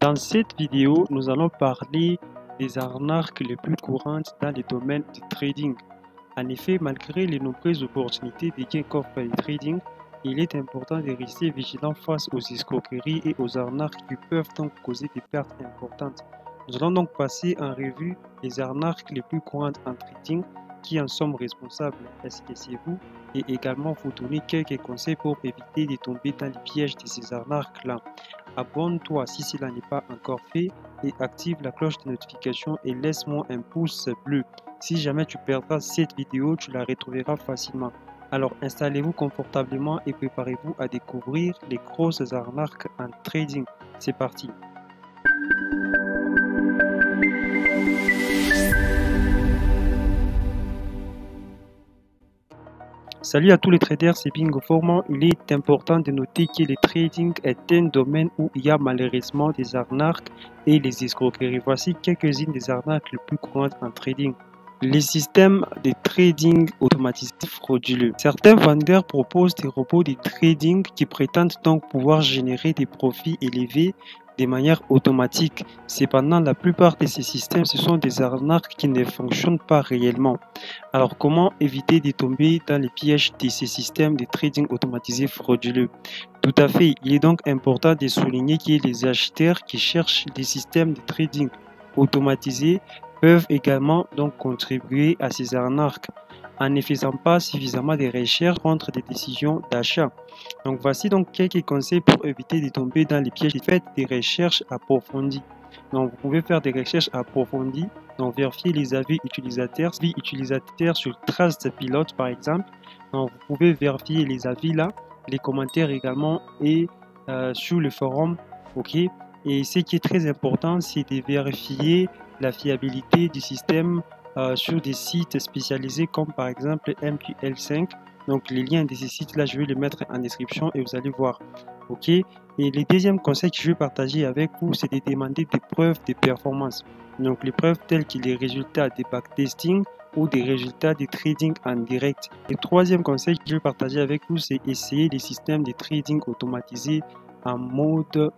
Dans cette vidéo, nous allons parler des arnaques les plus courantes dans les domaines du trading. En effet, malgré les nombreuses opportunités de gains qu'offre le trading, il est important de rester vigilant face aux escroqueries et aux arnaques qui peuvent donc causer des pertes importantes. Nous allons donc passer en revue les arnaques les plus courantes en trading, qui en sommes responsables, est-ce que c'est vous, et également vous donner quelques conseils pour éviter de tomber dans les pièges de ces arnaques-là. Abonne-toi si cela n'est pas encore fait et active la cloche de notification et laisse-moi un pouce bleu. Si jamais tu perdras cette vidéo, tu la retrouveras facilement. Alors installez-vous confortablement et préparez-vous à découvrir les grosses arnaques en trading. C'est parti. Salut à tous les traders, c'est Bingo Formand. Il est important de noter que le trading est un domaine où il y a malheureusement des arnaques et des escroqueries. Voici quelques-unes des arnaques les plus courantes en trading. Les systèmes de trading automatisés frauduleux. Certains vendeurs proposent des robots de trading qui prétendent donc pouvoir générer des profits élevés de manière automatique. Cependant, la plupart de ces systèmes, ce sont des arnaques qui ne fonctionnent pas réellement. Alors, comment éviter de tomber dans les pièges de ces systèmes de trading automatisés frauduleux? Tout à fait, il est donc important de souligner que les acheteurs qui cherchent des systèmes de trading automatisés peuvent également donc contribuer à ces arnaques en ne faisant pas suffisamment de recherches contre des décisions d'achat. Donc voici donc quelques conseils pour éviter de tomber dans les pièges. Faites des recherches approfondies. Donc vous pouvez faire des recherches approfondies, donc vérifier les avis utilisateurs sur Trustpilot par exemple. Donc vous pouvez vérifier les avis là, les commentaires également et sur le forum, ok. Et ce qui est très important, c'est de vérifier la fiabilité du système sur des sites spécialisés comme par exemple MQL5. Donc les liens de ces sites-là, je vais les mettre en description et vous allez voir. Ok. Et le deuxième conseil que je vais partager avec vous, c'est de demander des preuves de performance. Donc les preuves telles que les résultats des backtesting ou des résultats de trading en direct. Le troisième conseil que je vais partager avec vous, c'est essayer les systèmes de trading automatisés en mode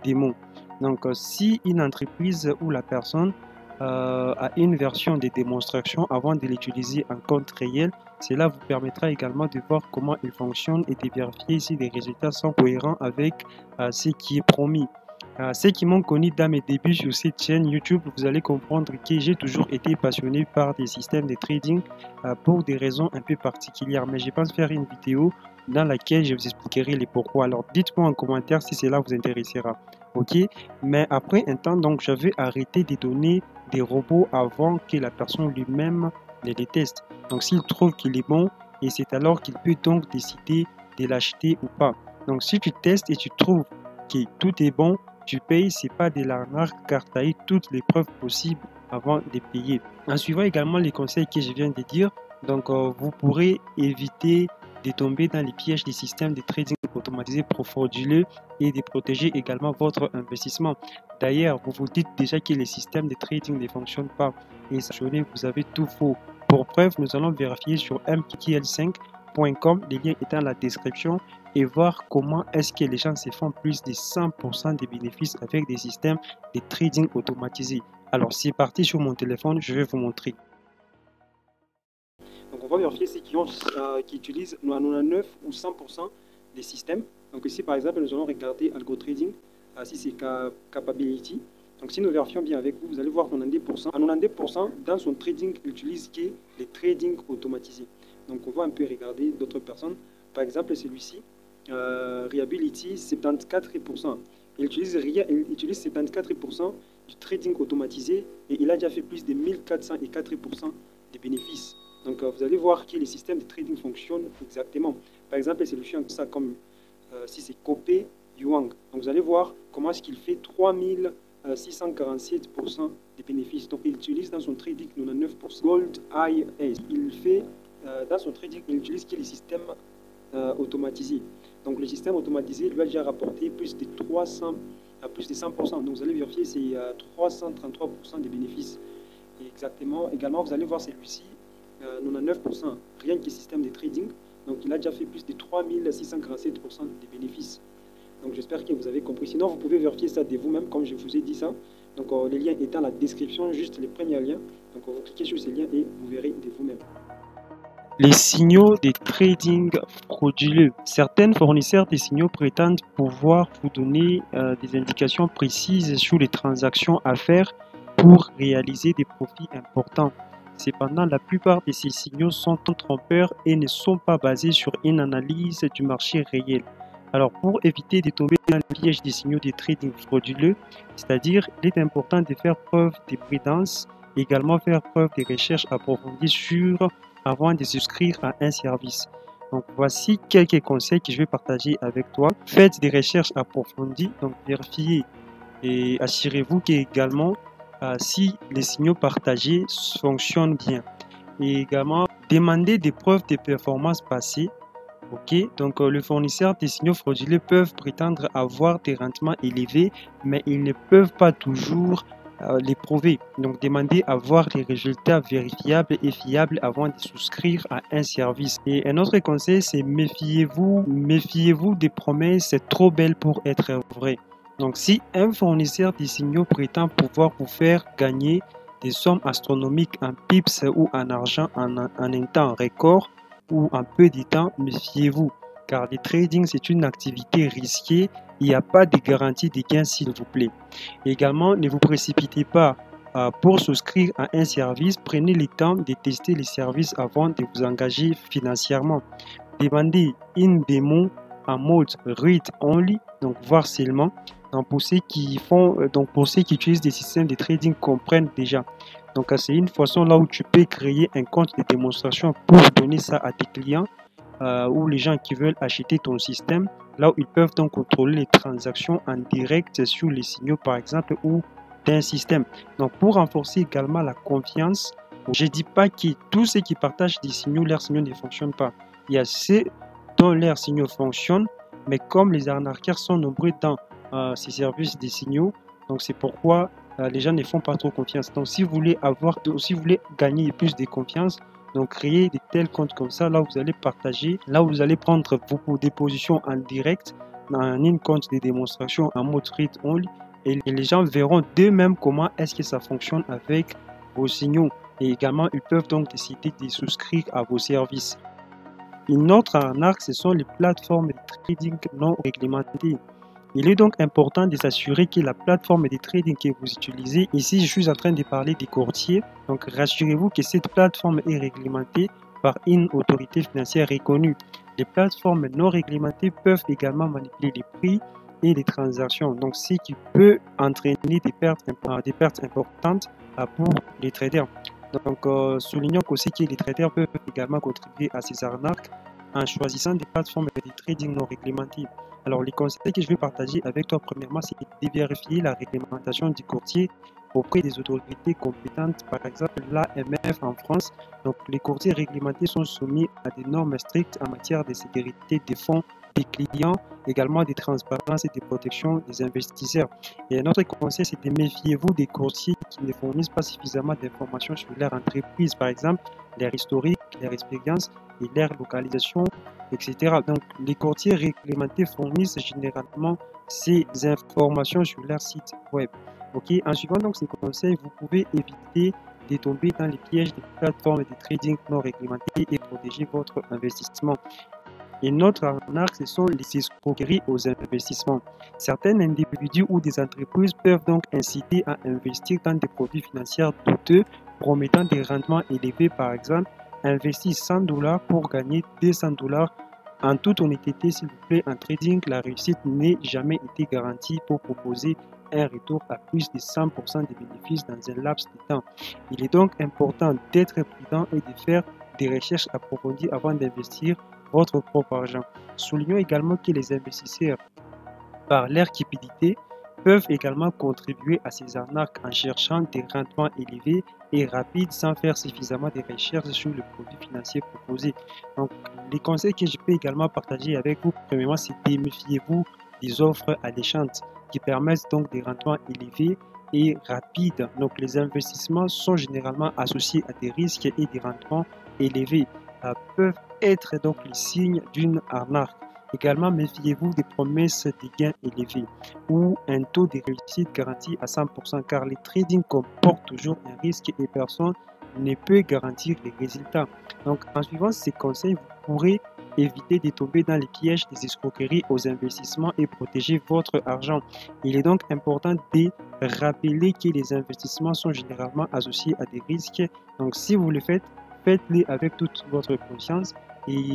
démo. Donc si une entreprise ou la personne à une version de démonstration avant de l'utiliser en compte réel. Cela vous permettra également de voir comment il fonctionne et de vérifier si les résultats sont cohérents avec ce qui est promis. Ceux qui m'ont connu dans mes débuts sur cette chaîne YouTube, vous allez comprendre que j'ai toujours été passionné par des systèmes de trading pour des raisons un peu particulières. Mais je pense faire une vidéo dans laquelle je vous expliquerai les pourquoi. Alors dites-moi en commentaire si cela vous intéressera. Ok, mais après un temps, donc j'avais arrêté de donner des robots avant que la personne lui-même les déteste. Donc s'il trouve qu'il est bon, et c'est alors qu'il peut donc décider de l'acheter ou pas. Donc si tu testes et tu trouves que tout est bon, tu payes, c'est pas de l'arnaque car tu as eu toutes les preuves possibles avant de payer. En suivant également les conseils que je viens de dire, donc vous pourrez éviter de tomber dans les pièges des systèmes de trading automatisés frauduleux et de protéger également votre investissement. D'ailleurs, vous vous dites déjà que les systèmes de trading ne fonctionnent pas et sachez, vous avez tout faux. Pour preuve, nous allons vérifier sur mql5.com, le lien est dans la description, et voir comment est-ce que les gens se font plus de 100% des bénéfices avec des systèmes de trading automatisés. Alors c'est parti sur mon téléphone, je vais vous montrer. Donc on va vérifier ceux qui utilisent 99 ou 100% des systèmes. Donc ici par exemple nous allons regarder Algo Trading, si c'est Capability. Donc si nous vérifions bien avec vous, vous allez voir 90%. À 90% dans son trading, il utilise les trading automatisés. Donc on va un peu regarder d'autres personnes. Par exemple celui-ci, Reliability 74%. Il utilise 74% du trading automatisé et il a déjà fait plus de 1404% des bénéfices. Donc vous allez voir que les systèmes de trading fonctionnent exactement. Par exemple, celui-ci ça comme si c'est Copé Yuang. Donc vous allez voir comment est-ce qu'il fait 3647% des bénéfices. Donc il utilise dans son trading 99%. Gold IS, il fait dans son trading, il utilise que les systèmes automatisés. Donc le système automatisé lui a déjà rapporté plus de 100%. Donc vous allez vérifier, c'est 333% des bénéfices. Et exactement. Également, vous allez voir celui-ci, 99%, rien que système de trading. Donc il a déjà fait plus de 3647% des bénéfices. Donc j'espère que vous avez compris. Sinon, vous pouvez vérifier ça de vous-même, comme je vous ai dit ça. Donc les liens étant dans la description, juste les premiers liens. Donc vous cliquez sur ces liens et vous verrez de vous-même. Les signaux de trading frauduleux. Certains fournisseurs de signaux prétendent pouvoir vous donner des indications précises sur les transactions à faire pour réaliser des profits importants. Cependant, la plupart de ces signaux sont trompeurs et ne sont pas basés sur une analyse du marché réel. Alors, pour éviter de tomber dans le piège des signaux de trading frauduleux, c'est-à-dire, il est important de faire preuve de prudence, également faire preuve de recherche approfondie sur avant de souscrire à un service. Donc, voici quelques conseils que je vais partager avec toi. Faites des recherches approfondies, donc vérifiez et assurez-vous qu'également si les signaux partagés fonctionnent bien. Et également, demandez des preuves de performance passées. Ok, donc le fournisseur des signaux frauduleux peuvent prétendre avoir des rendements élevés, mais ils ne peuvent pas toujours les prouver. Donc demandez à voir les résultats vérifiables et fiables avant de souscrire à un service. Et un autre conseil, c'est méfiez-vous des promesses trop belles pour être vraies. Donc si un fournisseur des signaux prétend pouvoir vous faire gagner des sommes astronomiques en pips ou en argent en un temps record, ou en peu de temps, méfiez-vous, car le trading c'est une activité risquée, il n'y a pas de garantie de gain s'il vous plaît. Également, ne vous précipitez pas pour souscrire à un service, prenez le temps de tester les services avant de vous engager financièrement. Demandez une démo en mode read only, donc voir seulement. Donc pour ceux qui utilisent des systèmes de trading comprennent déjà. Donc c'est une façon là où tu peux créer un compte de démonstration pour donner ça à tes clients ou les gens qui veulent acheter ton système, là où ils peuvent donc contrôler les transactions en direct sur les signaux par exemple ou d'un système. Donc pour renforcer également la confiance, je ne dis pas que tous ceux qui partagent des signaux, leurs signaux ne fonctionnent pas. Il y a ceux dont leurs signaux fonctionnent, mais comme les arnaqueurs sont nombreux dans ces services des signaux, donc c'est pourquoi les gens ne font pas trop confiance. Donc si vous voulez gagner plus de confiance, donc créez des tels comptes comme ça, là vous allez partager, là vous allez prendre vos dépositions en direct dans une compte de démonstration en mode read only et les gens verront d'eux-mêmes comment est-ce que ça fonctionne avec vos signaux et également ils peuvent donc décider de souscrire à vos services. Une autre arnaque, ce sont les plateformes de trading non réglementées. Il est donc important de s'assurer que la plateforme de trading que vous utilisez, ici je suis en train de parler des courtiers, donc rassurez-vous que cette plateforme est réglementée par une autorité financière reconnue. Les plateformes non réglementées peuvent également manipuler les prix et les transactions, donc ce qui peut entraîner des pertes importantes pour les traders. Donc soulignons aussi que les traders peuvent également contribuer à ces arnaques en choisissant des plateformes de trading non réglementées. Alors, les conseils que je vais partager avec toi, premièrement, c'est de vérifier la réglementation du courtier auprès des autorités compétentes, par exemple l'AMF en France. Donc, les courtiers réglementés sont soumis à des normes strictes en matière de sécurité des fonds des clients, également de transparence et de protection des investisseurs. Et un autre conseil, c'est de méfiez-vous des courtiers qui ne fournissent pas suffisamment d'informations sur leur entreprise, par exemple leur historique, leur expérience et leur localisation, etc. Donc, les courtiers réglementés fournissent généralement ces informations sur leur site web. Ok, en suivant donc ces conseils, vous pouvez éviter de tomber dans les pièges des plateformes de trading non réglementées et protéger votre investissement. Une autre arnaque, ce sont les escroqueries aux investissements. Certains individus ou des entreprises peuvent donc inciter à investir dans des produits financiers douteux, promettant des rendements élevés. Par exemple, investir $100 pour gagner $200. En toute honnêteté, s'il vous plaît, en trading, la réussite n'est jamais été garantie pour proposer un retour à plus de 100% des bénéfices dans un laps de temps. Il est donc important d'être prudent et de faire des recherches approfondies avant d'investir votre propre argent. Soulignons également que les investisseurs, par leur cupidité, peuvent également contribuer à ces arnaques en cherchant des rendements élevés et rapides sans faire suffisamment de recherches sur le produit financier proposé. Donc, les conseils que je peux également partager avec vous, premièrement, c'est de méfiez-vous des offres alléchantes qui permettent donc des rendements élevés et rapides. Donc, les investissements sont généralement associés à des risques et des rendements élevés. Peuvent être donc les signes d'une arnaque. Également, méfiez-vous des promesses de gains élevés ou un taux de réussite garanti à 100% car le trading comporte toujours un risque et personne ne peut garantir les résultats. Donc, en suivant ces conseils, vous pourrez éviter de tomber dans les pièges des escroqueries aux investissements et protéger votre argent. Il est donc important de rappeler que les investissements sont généralement associés à des risques. Donc, si vous le faites, faites-les avec toute votre conscience. Et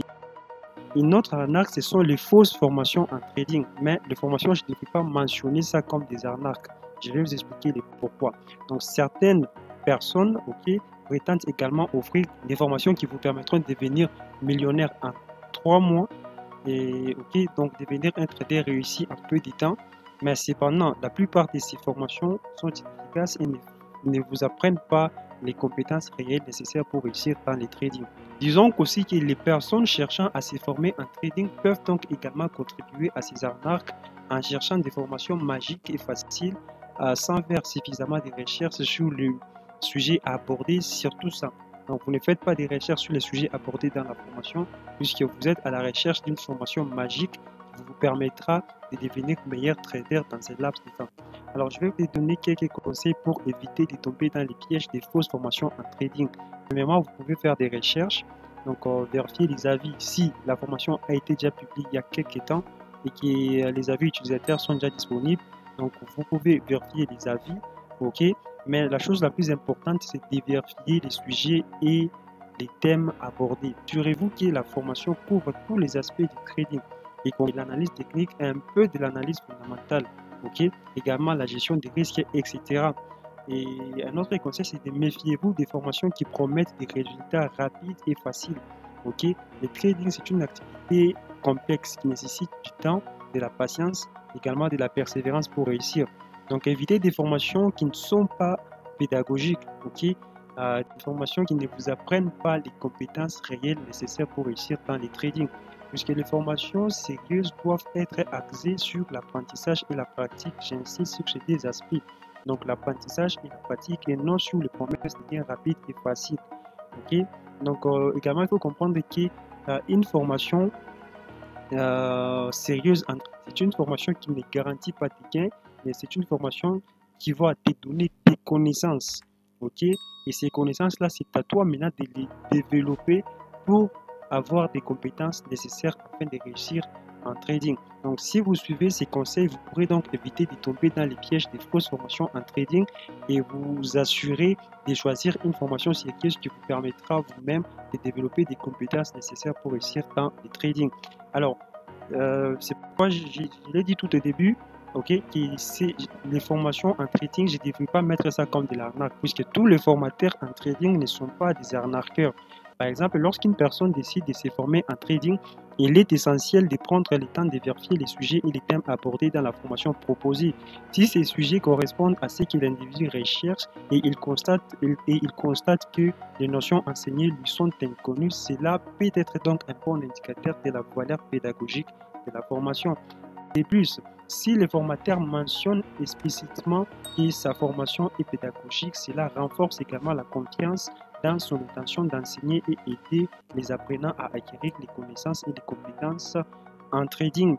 une autre arnaque, ce sont les fausses formations en trading. Mais les formations, je ne peux pas mentionner ça comme des arnaques. Je vais vous expliquer pourquoi. Donc, certaines personnes, prétendent également offrir des formations qui vous permettront de devenir millionnaire en 3 mois et donc devenir un trader réussi en peu de temps. Mais cependant, la plupart de ces formations sont inefficaces et ne vous apprennent pas les compétences réelles nécessaires pour réussir dans les trading. Disons aussi que les personnes cherchant à se former en trading peuvent donc également contribuer à ces arnaques en cherchant des formations magiques et faciles sans faire suffisamment de recherches sur le sujet à aborder, surtout ça. Donc, vous ne faites pas des recherches sur les sujets abordés dans la formation, puisque vous êtes à la recherche d'une formation magique qui vous permettra de devenir meilleur trader dans ce laps de temps. Alors, je vais vous donner quelques conseils pour éviter de tomber dans les pièges des fausses formations en trading. Premièrement, vous pouvez faire des recherches, donc vérifier les avis si la formation a été déjà publiée il y a quelques temps et que les avis utilisateurs sont déjà disponibles. Donc, vous pouvez vérifier les avis, mais la chose la plus importante, c'est de vérifier les sujets et les thèmes abordés. Assurez-vous que la formation couvre tous les aspects du trading, et comme l'analyse technique et un peu de l'analyse fondamentale, également la gestion des risques, etc. Et un autre conseil, c'est de méfiez-vous des formations qui promettent des résultats rapides et faciles. Le trading, c'est une activité complexe qui nécessite du temps, de la patience, également de la persévérance pour réussir. Donc, évitez des formations qui ne sont pas pédagogiques, des formations qui ne vous apprennent pas les compétences réelles nécessaires pour réussir dans les trading, puisque les formations sérieuses doivent être axées sur l'apprentissage et la pratique. J'insiste sur ces deux aspects, donc l'apprentissage et la pratique, et non sur les promesses de gains rapides et faciles. Donc, également, il faut comprendre qu'une formation sérieuse, c'est une formation qui ne garantit pas de gains, mais c'est une formation qui va te donner des connaissances. Et ces connaissances-là, c'est à toi maintenant de les développer pour avoir des compétences nécessaires afin de réussir en trading. Donc, si vous suivez ces conseils, vous pourrez donc éviter de tomber dans les pièges des fausses formations en trading et vous assurer de choisir une formation sérieuse qui vous permettra vous-même de développer des compétences nécessaires pour réussir dans le trading. Alors, c'est pourquoi je l'ai dit tout au début, que les formations en trading, je ne devrais pas mettre ça comme de l'arnaque, puisque tous les formateurs en trading ne sont pas des arnaqueurs. Par exemple, lorsqu'une personne décide de se former en trading, il est essentiel de prendre le temps de vérifier les sujets et les thèmes abordés dans la formation proposée. Si ces sujets correspondent à ce que l'individu recherche et il constate que les notions enseignées lui sont inconnues, cela peut être donc un bon indicateur de la valeur pédagogique de la formation. De plus, si le formateur mentionne explicitement que sa formation est pédagogique, cela renforce également la confiance dans son intention d'enseigner et aider les apprenants à acquérir les connaissances et les compétences en trading.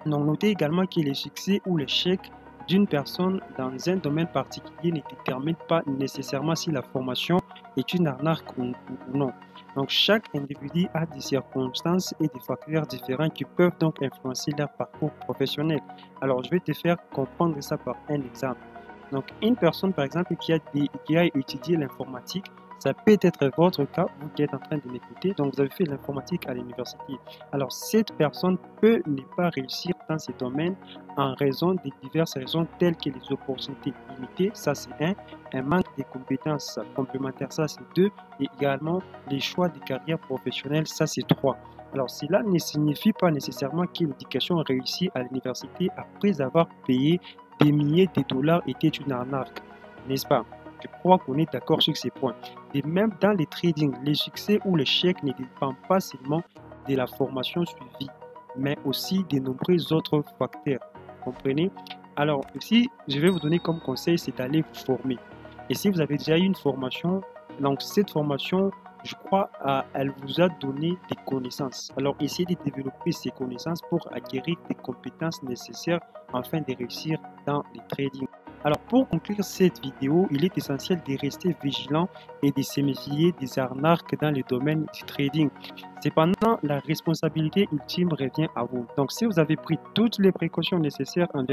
Donc, notez également que le succès ou l'échec d'une personne dans un domaine particulier ne détermine pas nécessairement si la formation est une arnaque ou non. Donc, chaque individu a des circonstances et des facteurs différents qui peuvent donc influencer leur parcours professionnel. Alors, je vais te faire comprendre ça par un exemple. Donc, une personne, par exemple, qui a étudié l'informatique, ça peut être votre cas, vous qui êtes en train de m'écouter. Donc, vous avez fait l'informatique à l'université. Alors, cette personne peut ne pas réussir dans ce domaine en raison de diverses raisons telles que les opportunités limitées, ça c'est un manque de compétences complémentaires, ça c'est 2, et également les choix de carrière professionnelle, ça c'est 3. Alors, cela ne signifie pas nécessairement que l'éducation réussie à l'université après avoir payé des milliers de dollars était une arnaque, n'est-ce pas? Je crois qu'on est d'accord sur ces points. Et même dans les trading, le succès ou l'échec ne dépend pas seulement de la formation suivie, mais aussi de nombreux autres facteurs. Comprenez? Alors, ici, je vais vous donner comme conseil, c'est d'aller vous former. Et si vous avez déjà eu une formation, donc cette formation je crois, elle vous a donné des connaissances. Alors, essayez de développer ces connaissances pour acquérir des compétences nécessaires afin de réussir dans le trading. Alors, pour conclure cette vidéo, il est essentiel de rester vigilant et de se méfier des arnaques dans le domaine du trading. Cependant, la responsabilité ultime revient à vous. Donc, si vous avez pris toutes les précautions nécessaires en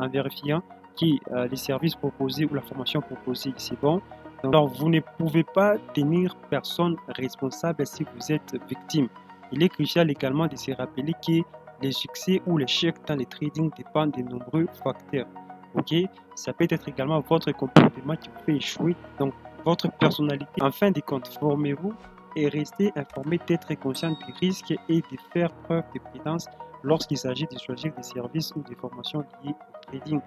vérifiant que les services proposés ou la formation proposée, c'est bon, alors vous ne pouvez pas tenir personne responsable si vous êtes victime. Il est crucial également de se rappeler que les succès ou l'échec dans le trading dépendent de nombreux facteurs. Ok, ça peut être également votre comportement qui vous fait échouer, donc votre personnalité. En fin de compte, formez-vous et restez informé, d'être conscient des risques et de faire preuve de prudence lorsqu'il s'agit de choisir des services ou des formations liées au trading.